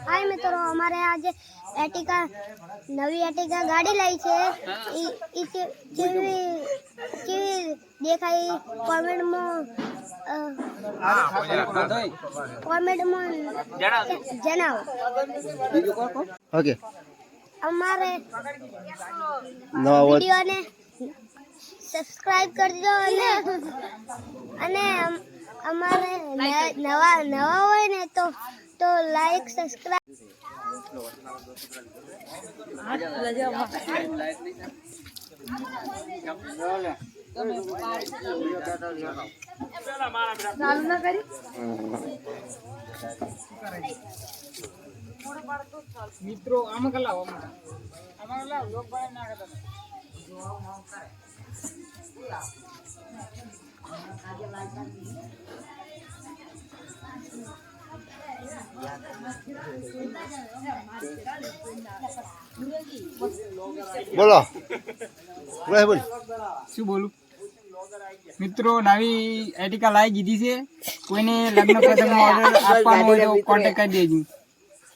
हाय मित्रों, हमारे आज एटिका नवी एटिका गाड़ी लाई छे केवी देखाई कमेंट में जनाव। ओके हमारे वीडियो ने सब्सक्राइब कर दो हमारे नवा होय ने तो लाइक सब्सक्राइब। મિત્રો આમાં કલાવ લોક બને ના કરતા બોલો બોલ શું બોલું મિત્રો નવી એટિકા લાવી દીધી છે કોઈને લગ્ન પ્રસંગમાં ઓર્ડર આપવાનો હોય તો કોન્ટેક્ટ કરી દેજો